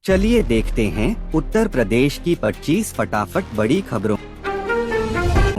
चलिए देखते हैं उत्तर प्रदेश की 25 फटाफट बड़ी खबरों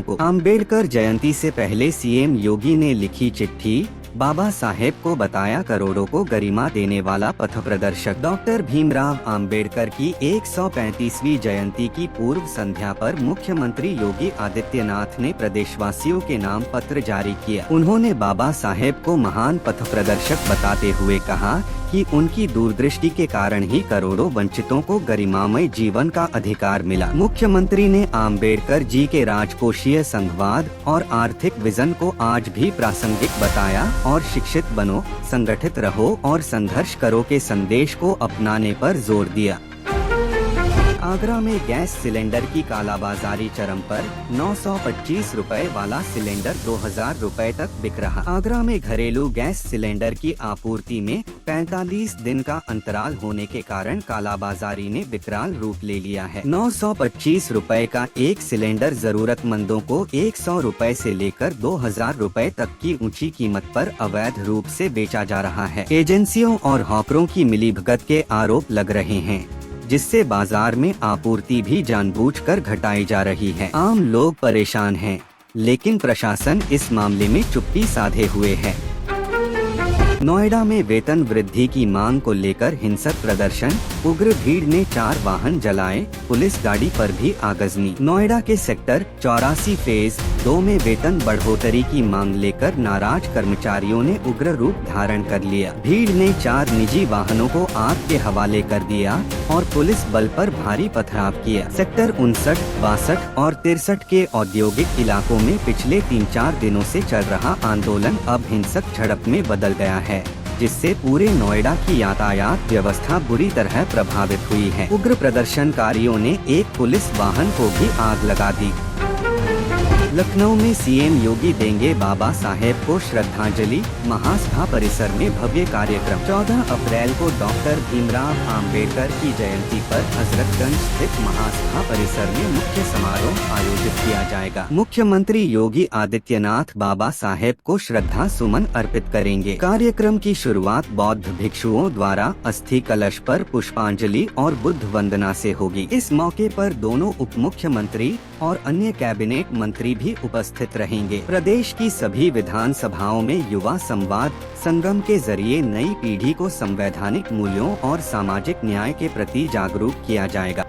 को। अम्बेडकर जयंती से पहले सीएम योगी ने लिखी चिट्ठी, बाबा साहेब को बताया करोड़ों को गरिमा देने वाला पथ प्रदर्शक। डॉक्टर भीमराव अंबेडकर की 135वीं जयंती की पूर्व संध्या पर मुख्यमंत्री योगी आदित्यनाथ ने प्रदेशवासियों के नाम पत्र जारी किया। उन्होंने बाबा साहेब को महान पथ प्रदर्शक बताते हुए कहा कि उनकी दूरदृष्टि के कारण ही करोड़ों वंचितों को गरिमामय जीवन का अधिकार मिला। मुख्यमंत्री ने अंबेडकर जी के राजकोषीय संघवाद और आर्थिक विजन को आज भी प्रासंगिक बताया और शिक्षित बनो, संगठित रहो और संघर्ष करो के संदेश को अपनाने पर जोर दिया। आगरा में गैस सिलेंडर की कालाबाजारी चरम पर। 925 रुपए वाला सिलेंडर 2000 रुपए तक बिक रहा। आगरा में घरेलू गैस सिलेंडर की आपूर्ति में 45 दिन का अंतराल होने के कारण कालाबाजारी ने विकराल रूप ले लिया है। 925 रुपए का एक सिलेंडर जरूरतमंदों को 100 रुपए से लेकर 2000 रुपए तक की ऊंची कीमत पर अवैध रूप से बेचा जा रहा है। एजेंसियों और हॉकरों की मिलीभगत के आरोप लग रहे हैं, जिससे बाजार में आपूर्ति भी जानबूझकर घटाई जा रही है। आम लोग परेशान हैं, लेकिन प्रशासन इस मामले में चुप्पी साधे हुए है। नोएडा में वेतन वृद्धि की मांग को लेकर हिंसक प्रदर्शन, उग्र भीड़ ने 4 वाहन जलाए, पुलिस गाड़ी पर भी आगजनी। नोएडा के सेक्टर 84 फेज 2 में वेतन बढ़ोतरी की मांग लेकर नाराज कर्मचारियों ने उग्र रूप धारण कर लिया। भीड़ ने 4 निजी वाहनों को आग के हवाले कर दिया और पुलिस बल पर भारी पथराव किया। सेक्टर 59, 62 और 63 के औद्योगिक इलाकों में पिछले 3-4 दिनों से चल रहा आंदोलन अब हिंसक झड़प में बदल गया है, जिससे पूरे नोएडा की यातायात व्यवस्था बुरी तरह प्रभावित हुई है। उग्र प्रदर्शनकारियों ने एक पुलिस वाहन को भी आग लगा दी। लखनऊ में सीएम योगी देंगे बाबा साहेब को श्रद्धांजलि, महासभा परिसर में भव्य कार्यक्रम। 14 अप्रैल को डॉक्टर भीमराव अंबेडकर की जयंती पर हजरतगंज स्थित महासभा परिसर में मुख्य समारोह आयोजित किया जाएगा। मुख्यमंत्री योगी आदित्यनाथ बाबा साहेब को श्रद्धा सुमन अर्पित करेंगे। कार्यक्रम की शुरुआत बौद्ध भिक्षुओं द्वारा अस्थि कलश पर पुष्पांजलि और बुद्ध वंदना से होगी। इस मौके पर दोनों उप मुख्यमंत्री और अन्य कैबिनेट मंत्री भी उपस्थित रहेंगे। प्रदेश की सभी विधानसभाओं में युवा संवाद संगम के जरिए नई पीढ़ी को संवैधानिक मूल्यों और सामाजिक न्याय के प्रति जागरूक किया जाएगा।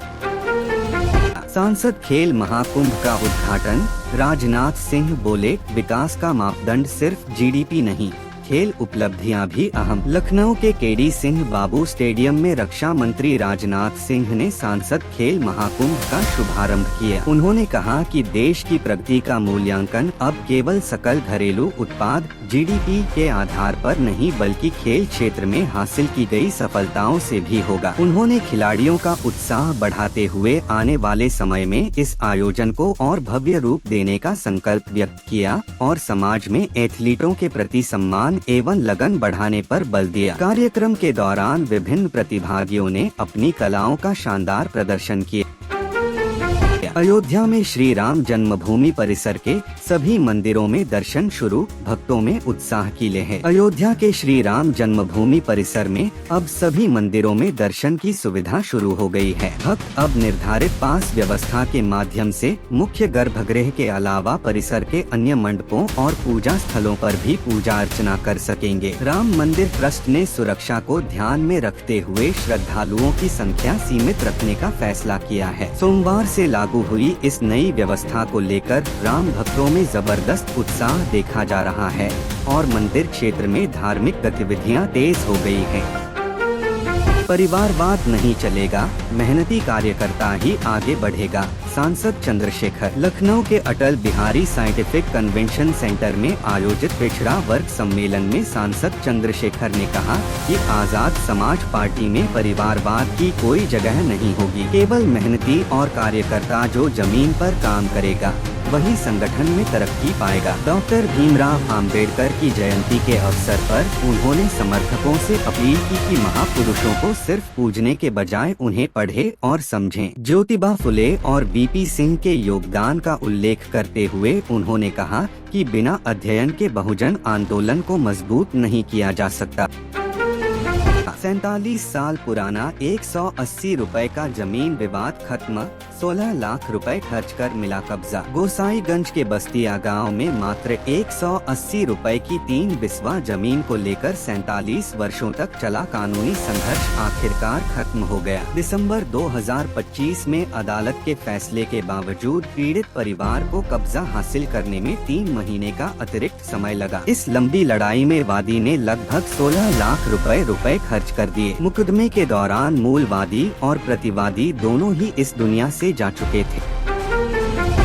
सांसद खेल महाकुंभ का उद्घाटन, राजनाथ सिंह बोले, विकास का मापदंड सिर्फ जीडीपी नहीं, खेल उपलब्धियां भी अहम। लखनऊ के केडी सिंह बाबू स्टेडियम में रक्षा मंत्री राजनाथ सिंह ने सांसद खेल महाकुंभ का शुभारंभ किया। उन्होंने कहा कि देश की प्रगति का मूल्यांकन अब केवल सकल घरेलू उत्पाद जीडीपी के आधार पर नहीं, बल्कि खेल क्षेत्र में हासिल की गई सफलताओं से भी होगा। उन्होंने खिलाड़ियों का उत्साह बढ़ाते हुए आने वाले समय में इस आयोजन को और भव्य रूप देने का संकल्प व्यक्त किया और समाज में एथलीटों के प्रति सम्मान एवं लगन बढ़ाने पर बल दिया। कार्यक्रम के दौरान विभिन्न प्रतिभागियों ने अपनी कलाओं का शानदार प्रदर्शन किया। अयोध्या में श्री राम जन्मभूमि परिसर के सभी मंदिरों में दर्शन शुरू, भक्तों में उत्साह की लहर। अयोध्या के श्री राम जन्मभूमि परिसर में अब सभी मंदिरों में दर्शन की सुविधा शुरू हो गई है। भक्त अब निर्धारित पास व्यवस्था के माध्यम से मुख्य गर्भगृह के अलावा परिसर के अन्य मंडपों और पूजा स्थलों पर भी पूजा अर्चना कर सकेंगे। राम मंदिर ट्रस्ट ने सुरक्षा को ध्यान में रखते हुए श्रद्धालुओं की संख्या सीमित रखने का फैसला किया है। सोमवार से लागू हुई इस नई व्यवस्था को लेकर राम भक्तों में जबरदस्त उत्साह देखा जा रहा है और मंदिर क्षेत्र में धार्मिक गतिविधियां तेज हो गई हैं। परिवारवाद नहीं चलेगा, मेहनती कार्यकर्ता ही आगे बढ़ेगा। सांसद चंद्रशेखर। लखनऊ के Atal Bihari scientific convention centre में आयोजित पिछड़ा वर्ग सम्मेलन में सांसद चंद्रशेखर ने कहा कि आजाद समाज पार्टी में परिवारवाद की कोई जगह नहीं होगी। केवल मेहनती और कार्यकर्ता जो जमीन पर काम करेगा वही संगठन में तरक्की पाएगा। डॉक्टर भीमराव अंबेडकर की जयंती के अवसर पर उन्होंने समर्थकों से अपील की कि महापुरुषों को सिर्फ पूजने के बजाय उन्हें पढ़े और समझें। ज्योतिबा फुले और वीपी सिंह के योगदान का उल्लेख करते हुए उन्होंने कहा कि बिना अध्ययन के बहुजन आंदोलन को मजबूत नहीं किया जा सकता। 47 साल पुराना 180 रुपए का जमीन विवाद खत्म, 16 लाख रुपए खर्च कर मिला कब्जा। गोसाईगंज के बस्तिया गांव में मात्र 180 रुपए की 3 बिस्वा जमीन को लेकर 47 वर्षों तक चला कानूनी संघर्ष आखिरकार खत्म हो गया। दिसंबर 2025 में अदालत के फैसले के बावजूद पीड़ित परिवार को कब्जा हासिल करने में 3 महीने का अतिरिक्त समय लगा। इस लंबी लड़ाई में वादी ने लगभग 16 लाख रुपए खर्च कर दिए। मुकदमे के दौरान मूल वादी और प्रतिवादी दोनों ही इस दुनिया से जा चुके थे।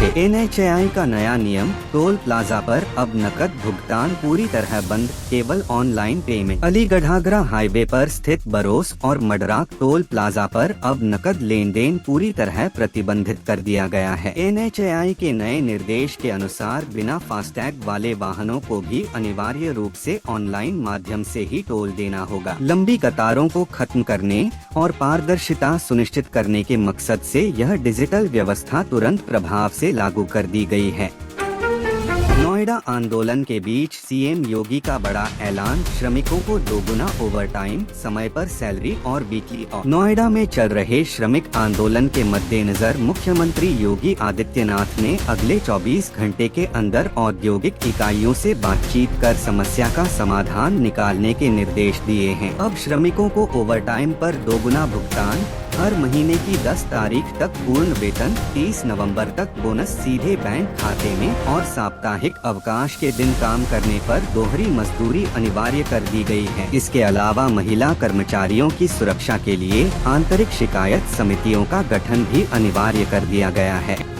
NHAI का नया नियम, टोल प्लाजा पर अब नकद भुगतान पूरी तरह बंद, केवल ऑनलाइन पेमेंट। अलीगढ़-आगरा हाईवे पर स्थित बरोस और मडराक टोल प्लाजा पर अब नकद लेन देन पूरी तरह प्रतिबंधित कर दिया गया है। NHAI के नए निर्देश के अनुसार बिना फास्टैग वाले वाहनों को भी अनिवार्य रूप से ऑनलाइन माध्यम से ही टोल देना होगा। लंबी कतारों को खत्म करने और पारदर्शिता सुनिश्चित करने के मकसद से यह डिजिटल व्यवस्था तुरंत प्रभाव से लागू कर दी गई है। नोएडा आंदोलन के बीच सीएम योगी का बड़ा ऐलान, श्रमिकों को दोगुना ओवरटाइम, समय पर सैलरी और वीकली ऑफ। नोएडा में चल रहे श्रमिक आंदोलन के मद्देनजर मुख्यमंत्री योगी आदित्यनाथ ने अगले 24 घंटे के अंदर औद्योगिक इकाइयों से बातचीत कर समस्या का समाधान निकालने के निर्देश दिए हैं। अब श्रमिकों को ओवरटाइम पर दोगुना भुगतान, हर महीने की 10 तारीख तक पूर्ण वेतन, 30 नवंबर तक बोनस सीधे बैंक खाते में और साप्ताहिक अवकाश के दिन काम करने पर दोहरी मजदूरी अनिवार्य कर दी गई है। इसके अलावा महिला कर्मचारियों की सुरक्षा के लिए आंतरिक शिकायत समितियों का गठन भी अनिवार्य कर दिया गया है।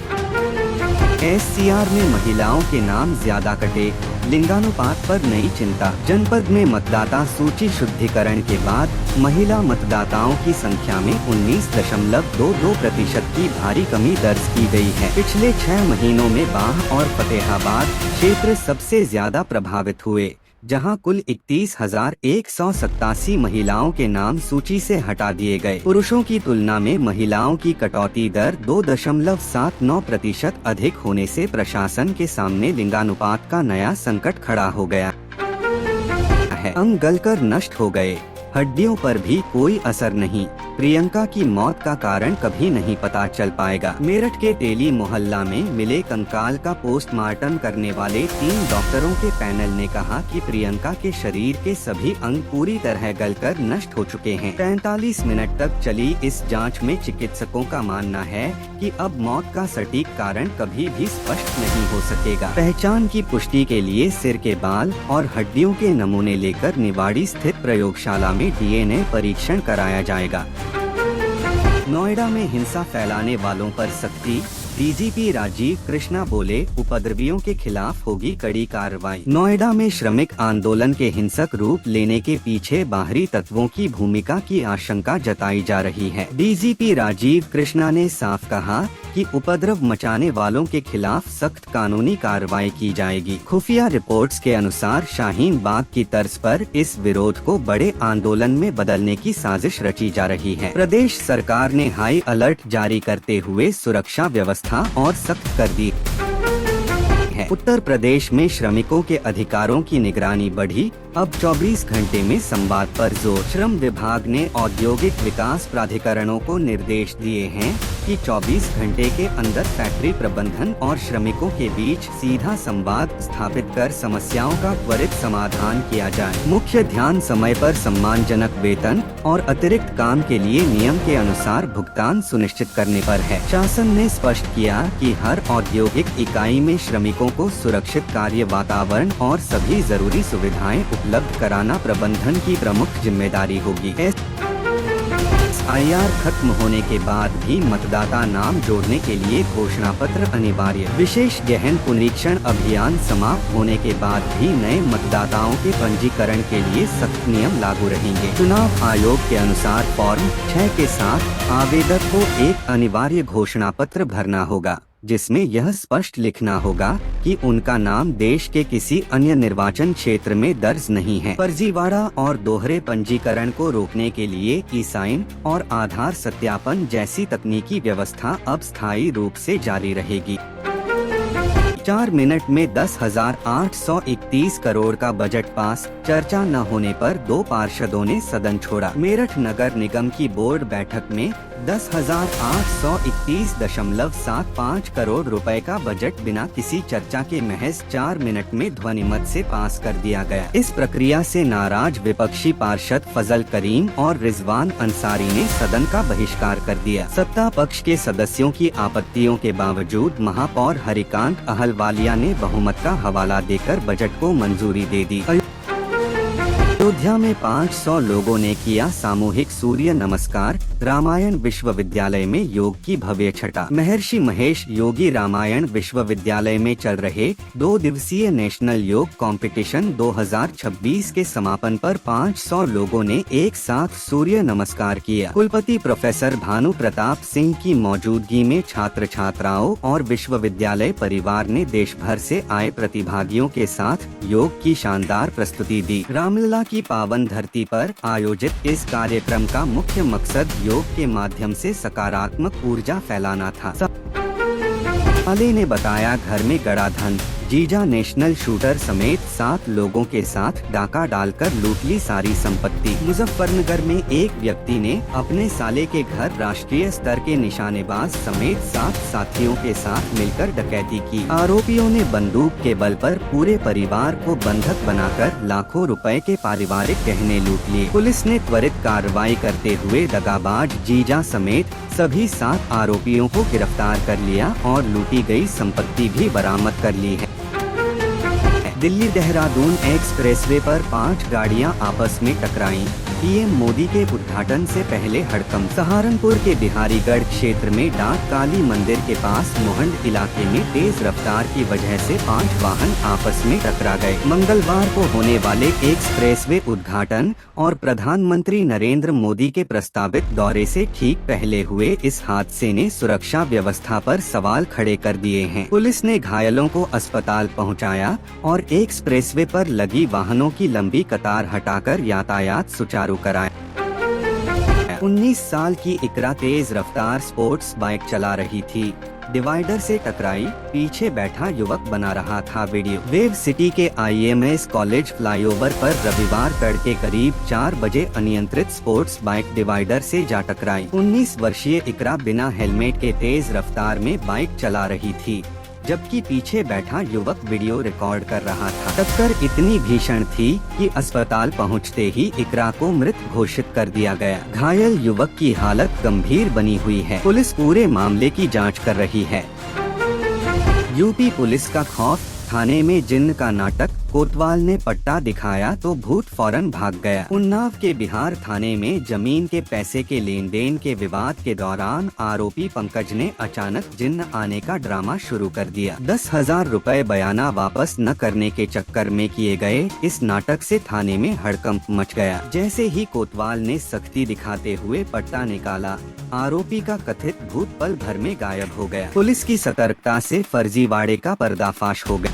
SCR में महिलाओं के नाम ज्यादा कटे, लिंगानुपात पर नई चिंता। जनपद में मतदाता सूची शुद्धिकरण के बाद महिला मतदाताओं की संख्या में 19.22% की भारी कमी दर्ज की गई है। पिछले 6 महीनों में बाह और फतेहाबाद क्षेत्र सबसे ज्यादा प्रभावित हुए, जहां कुल 31,187 महिलाओं के नाम सूची से हटा दिए गए। पुरुषों की तुलना में महिलाओं की कटौती दर 2.79% अधिक होने से प्रशासन के सामने लिंगानुपात का नया संकट खड़ा हो गया है। अंग गलकर नष्ट हो गए, हड्डियों पर भी कोई असर नहीं, प्रियंका की मौत का कारण कभी नहीं पता चल पाएगा। मेरठ के टेली मोहल्ला में मिले कंकाल का पोस्टमार्टम करने वाले 3 डॉक्टरों के पैनल ने कहा कि प्रियंका के शरीर के सभी अंग पूरी तरह गलकर नष्ट हो चुके हैं। 45 मिनट तक चली इस जांच में चिकित्सकों का मानना है कि अब मौत का सटीक कारण कभी भी स्पष्ट नहीं हो सकेगा। पहचान की पुष्टि के लिए सिर के बाल और हड्डियों के नमूने लेकर निवाड़ी स्थित प्रयोगशाला में DNA परीक्षण कराया जाएगा। नोएडा में हिंसा फैलाने वालों पर सख्ती, DGP राजीव कृष्णा बोले, उपद्रवियों के खिलाफ होगी कड़ी कार्रवाई। नोएडा में श्रमिक आंदोलन के हिंसक रूप लेने के पीछे बाहरी तत्वों की भूमिका की आशंका जताई जा रही है। DGP राजीव कृष्णा ने साफ कहा कि उपद्रव मचाने वालों के खिलाफ सख्त कानूनी कार्रवाई की जाएगी। खुफिया रिपोर्ट्स के अनुसार शाहीन बाग की तर्ज पर इस विरोध को बड़े आंदोलन में बदलने की साजिश रची जा रही है। प्रदेश सरकार ने हाई अलर्ट जारी करते हुए सुरक्षा व्यवस्था और सख्त कर दी है। उत्तर प्रदेश में श्रमिकों के अधिकारों की निगरानी बढ़ी, अब 24 घंटे में संवाद पर जोर। श्रम विभाग ने औद्योगिक विकास प्राधिकरणों को निर्देश दिए हैं कि 24 घंटे के अंदर फैक्ट्री प्रबंधन और श्रमिकों के बीच सीधा संवाद स्थापित कर समस्याओं का त्वरित समाधान किया जाए। मुख्य ध्यान समय पर सम्मानजनक वेतन और अतिरिक्त काम के लिए नियम के अनुसार भुगतान सुनिश्चित करने पर है। शासन ने स्पष्ट किया कि हर औद्योगिक इकाई में श्रमिकों को सुरक्षित कार्य वातावरण और सभी जरूरी सुविधाएं उपलब्ध कराना प्रबंधन की प्रमुख जिम्मेदारी होगी। SIR खत्म होने के बाद भी मतदाता नाम जोड़ने के लिए घोषणा पत्र अनिवार्य। विशेष गहन पुनरीक्षण अभियान समाप्त होने के बाद भी नए मतदाताओं के पंजीकरण के लिए सख्त नियम लागू रहेंगे। चुनाव आयोग के अनुसार फॉर्म 6 के साथ आवेदक को एक अनिवार्य घोषणा पत्र भरना होगा, जिसमें यह स्पष्ट लिखना होगा कि उनका नाम देश के किसी अन्य निर्वाचन क्षेत्र में दर्ज नहीं है। फर्जीवाड़ा और दोहरे पंजीकरण को रोकने के लिए ई-साइन और आधार सत्यापन जैसी तकनीकी व्यवस्था अब स्थायी रूप से जारी रहेगी। 4 मिनट में 10,831 करोड़ का बजट पास, चर्चा न होने पर 2 पार्षदों ने सदन छोड़ा। मेरठ नगर निगम की बोर्ड बैठक में 10,831.75 करोड़ रुपए का बजट बिना किसी चर्चा के महज 4 मिनट में ध्वनिमत से पास कर दिया गया। इस प्रक्रिया से नाराज विपक्षी पार्षद फजल करीम और रिजवान अंसारी ने सदन का बहिष्कार कर दिया। सत्ता पक्ष के सदस्यों की आपत्तियों के बावजूद महापौर हरिकांत अहलवालिया ने बहुमत का हवाला देकर बजट को मंजूरी दे दी। अयोध्या में 500 लोगों ने किया सामूहिक सूर्य नमस्कार। रामायण विश्वविद्यालय में योग की भव्य छटा। महर्षि महेश योगी रामायण विश्वविद्यालय में चल रहे 2 दिवसीय नेशनल योग कंपटीशन 2026 के समापन पर 500 लोगों ने एक साथ सूर्य नमस्कार किया। कुलपति प्रोफेसर भानु प्रताप सिंह की मौजूदगी में छात्र छात्राओं और विश्वविद्यालय परिवार ने देश भर से आए प्रतिभागियों के साथ योग की शानदार प्रस्तुति दी। रामलला की पावन धरती पर आयोजित इस कार्यक्रम का मुख्य मकसद योग के माध्यम से सकारात्मक ऊर्जा फैलाना था। साले ने बताया, घर में गड़ा धन। जीजा नेशनल शूटर समेत 7 लोगों के साथ डाका डालकर लूट ली सारी संपत्ति। मुजफ्फरनगर में एक व्यक्ति ने अपने साले के घर राष्ट्रीय स्तर के निशानेबाज समेत 7 साथियों के साथ मिलकर डकैती की। आरोपियों ने बंदूक के बल पर पूरे परिवार को बंधक बनाकर लाखों रुपए के पारिवारिक गहने लूट लिए। पुलिस ने त्वरित कार्रवाई करते हुए दगाबाज जीजा समेत सभी 7 आरोपियों को गिरफ्तार कर लिया और लूटी गई संपत्ति भी बरामद कर ली है। दिल्ली देहरादून एक्सप्रेसवे पर 5 गाड़ियां आपस में टकराईं। पीएम मोदी के उद्घाटन से पहले हड़कंप। सहारनपुर के बिहारीगढ़ क्षेत्र में डाक काली मंदिर के पास मोहंड इलाके में तेज रफ्तार की वजह से 5 वाहन आपस में टकरा गए। मंगलवार को होने वाले एक्सप्रेसवे उद्घाटन और प्रधानमंत्री नरेंद्र मोदी के प्रस्तावित दौरे से ठीक पहले हुए इस हादसे ने सुरक्षा व्यवस्था पर सवाल खड़े कर दिए हैं। पुलिस ने घायलों को अस्पताल पहुंचाया और एक्सप्रेसवे पर लगी वाहनों की लंबी कतार हटाकर यातायात सुचारू कराया। 19 साल की इकरा तेज रफ्तार स्पोर्ट्स बाइक चला रही थी, डिवाइडर से टकराई, पीछे बैठा युवक बना रहा था वीडियो। वेव सिटी के IMS कॉलेज फ्लाईओवर पर रविवार तड़के करीब 4 बजे अनियंत्रित स्पोर्ट्स बाइक डिवाइडर से जा टकराई। 19 वर्षीय इकरा बिना हेलमेट के तेज रफ्तार में बाइक चला रही थी, जबकि पीछे बैठा युवक वीडियो रिकॉर्ड कर रहा था। टक्कर इतनी भीषण थी कि अस्पताल पहुंचते ही इकरा को मृत घोषित कर दिया गया। घायल युवक की हालत गंभीर बनी हुई है। पुलिस पूरे मामले की जांच कर रही है। यूपी पुलिस का खौफ, थाने में जिन्न का नाटक। कोतवाल ने पट्टा दिखाया तो भूत फौरन भाग गया। उन्नाव के बिहार थाने में जमीन के पैसे के लेन देन के विवाद के दौरान आरोपी पंकज ने अचानक जिन्न आने का ड्रामा शुरू कर दिया। 10,000 रुपए बयाना वापस न करने के चक्कर में किए गए इस नाटक से थाने में हड़कंप मच गया। जैसे ही कोतवाल ने सख्ती दिखाते हुए पट्टा निकाला, आरोपी का कथित भूत पल भर में गायब हो गया। पुलिस की सतर्कता से फर्जीवाड़े का पर्दाफाश हो गया।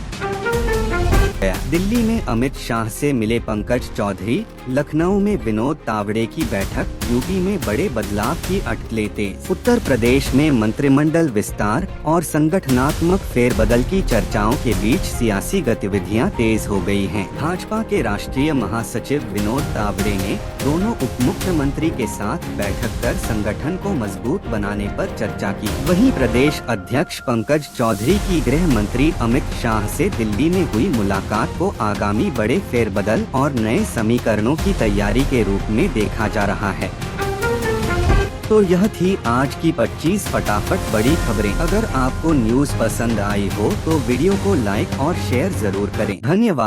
दिल्ली में अमित शाह से मिले पंकज चौधरी, लखनऊ में विनोद तावड़े की बैठक, यूपी में बड़े बदलाव की अटकलें तेज। उत्तर प्रदेश में मंत्रिमंडल विस्तार और संगठनात्मक फेरबदल की चर्चाओं के बीच सियासी गतिविधियां तेज हो गई हैं। भाजपा के राष्ट्रीय महासचिव विनोद तावड़े ने दोनों उप मुख्यमंत्री के साथ बैठक कर संगठन को मजबूत बनाने पर चर्चा की। वहीं प्रदेश अध्यक्ष पंकज चौधरी की गृह मंत्री अमित शाह से दिल्ली में हुई मुलाकात को आगामी बड़े फेरबदल और नए समीकरणों की तैयारी के रूप में देखा जा रहा है। तो यह थी आज की 25 फटाफट बड़ी खबरें। अगर आपको न्यूज़ पसंद आई हो तो वीडियो को लाइक और शेयर जरूर करें। धन्यवाद।